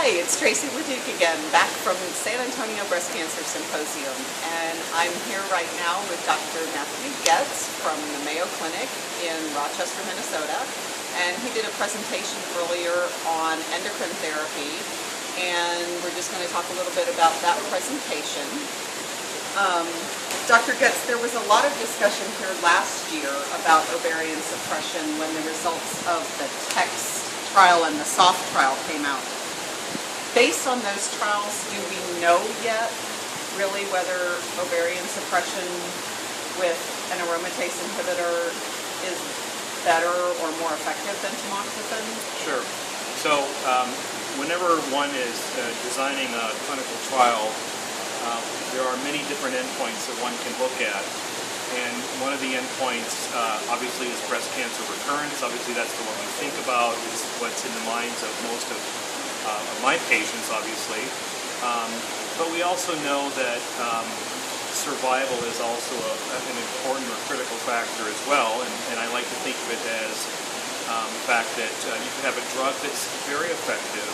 Hi, it's Tracy Leduc again, back from San Antonio Breast Cancer Symposium, and I'm here right now with Dr. Matthew Goetz from the Mayo Clinic in Rochester, Minnesota, and he did a presentation earlier on endocrine therapy, and we're just going to talk a little bit about that presentation. Dr. Goetz, there was a lot of discussion here last year about ovarian suppression when the results of the TEX trial and the SOFT trial came out. Based on those trials, do we know yet really whether ovarian suppression with an aromatase inhibitor is better or more effective than tamoxifen? Sure. So whenever one is designing a clinical trial, there are many different endpoints that one can look at. And one of the endpoints obviously is breast cancer recurrence. Obviously that's the one we think about, is what's in the minds of most of my patients, obviously. But we also know that survival is also an important or critical factor as well. And I like to think of it as the fact that you can have a drug that's very effective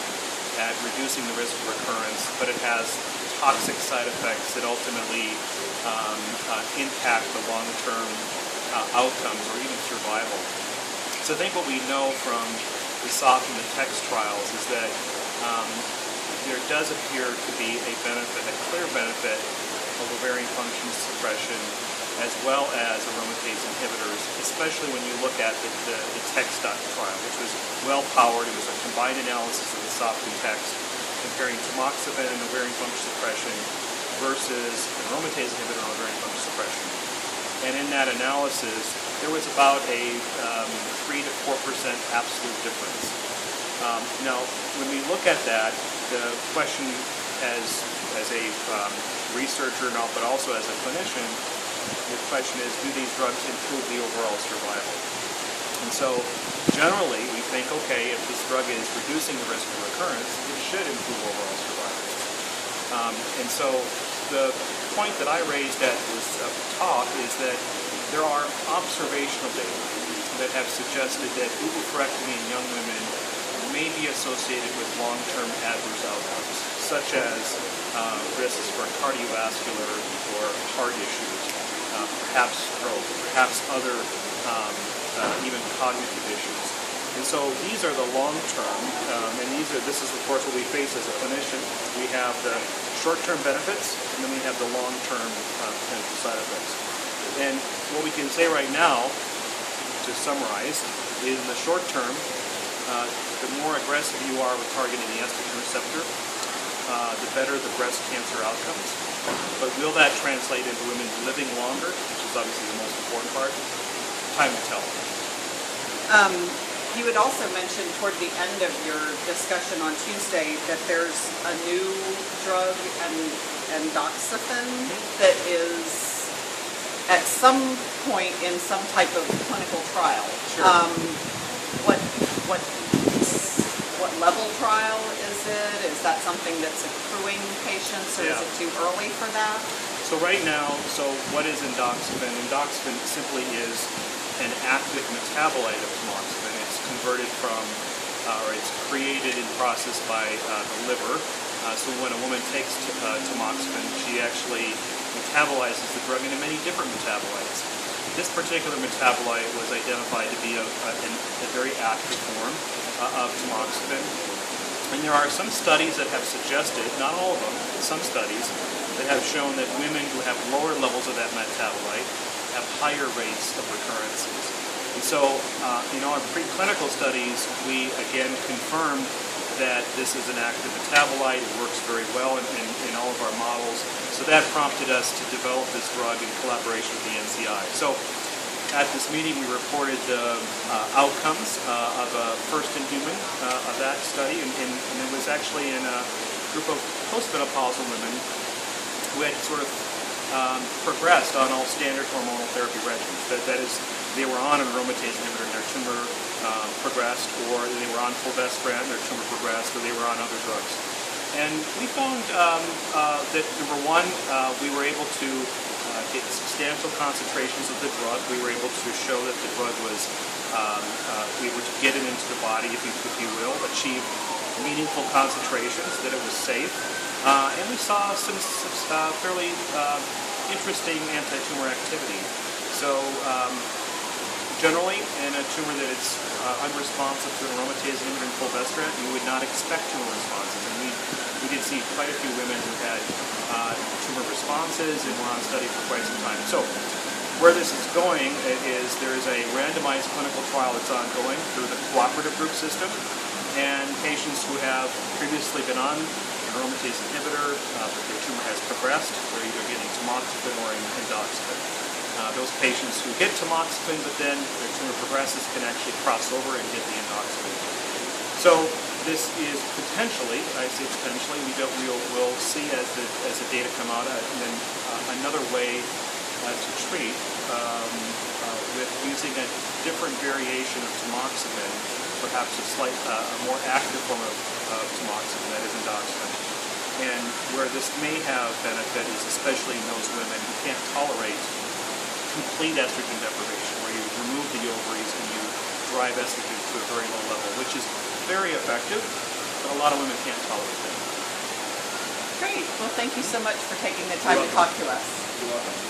at reducing the risk of recurrence, but it has toxic side effects that ultimately impact the long-term outcomes or even survival. So I think what we know from the SOFT and the TEX trials is that there does appear to be a benefit, a clear benefit of ovarian function suppression as well as aromatase inhibitors, especially when you look at the TEX trial, which was well-powered. It was a combined analysis of the SOFT and TEX, comparing tamoxifen and ovarian function suppression versus an aromatase inhibitor on ovarian function suppression. And in that analysis, there was about a 3 to 4% absolute difference. Now, when we look at that, the question as a researcher, but also as a clinician, the question is, do these drugs improve the overall survival? And so, generally, we think, okay, if this drug is reducing the risk of recurrence, it should improve overall survival. And so, the point that I raised at this talk is that there are observational data that have suggested that oophorectomy in young women may be associated with long-term adverse outcomes, such as risks for cardiovascular or heart issues, perhaps stroke, perhaps other even cognitive issues. And so these are the long-term, and this is of course what we face as a clinician. We have the short-term benefits, and then we have the long-term potential side effects. And what we can say right now, to summarize, is in the short term, the more aggressive you are with targeting the estrogen receptor, the better the breast cancer outcomes. But will that translate into women living longer, which is obviously the most important part? Time to tell. You had also mentioned toward the end of your discussion on Tuesday that there's a new drug, endoxifen, that is at some point in some type of clinical trial. Sure. What level trial is it? Is that something that's accruing patients, or is it too early for that? So right now, what is endoxifen? Endoxifen simply is an active metabolite of tamoxifen. It's converted from, or it's created and processed by the liver. So when a woman takes tamoxifen, she actually metabolizes the drug into many different metabolites. This particular metabolite was identified to be a very active form of tamoxifen. And there are some studies that have suggested, not all of them, some studies that have shown that women who have lower levels of that metabolite have higher rates of recurrences. And so in our preclinical studies, we again confirmed that this is an active metabolite. It works very well in all of our models. So that prompted us to develop this drug in collaboration with the NCI. So at this meeting, we reported the outcomes of a first-in-human of that study, and it was actually in a group of postmenopausal women who had sort of progressed on all standard hormonal therapy regimens. That is, they were on an aromatase inhibitor and their tumor progressed, or they were on fulvestrant, their tumor progressed, or they were on other drugs. And we found that, number one, we were able to get substantial concentrations of the drug. We were able to show that the drug was, we were to get it into the body, if you will, achieve meaningful concentrations, that it was safe, and we saw some fairly interesting anti-tumor activity. So generally, in a tumor that is unresponsive to an aromatase inhibitor and fulvestrant, you would not expect tumor responses. And we did see quite a few women who had tumor responses and were on study for quite some time. So where this is going is there is a randomized clinical trial that's ongoing through the cooperative group system, and patients who have previously been on an aromatase inhibitor, but their tumor has progressed, they're either getting tamoxifen or endocrine. Those patients who get tamoxifen but then their tumor progresses can actually cross over and get the endocrine. So this is potentially, I say potentially, we'll see as the data come out, and then another way to treat with using a different variation of tamoxifen, perhaps a more active form of tamoxifen, that is endocrine. And where this may have benefit is especially in those women who can't tolerate complete estrogen deprivation, where you remove the ovaries and you drive estrogen to a very low level, which is very effective, but a lot of women can't tolerate that. Great. Well, thank you so much for taking the time to talk to us. You're welcome.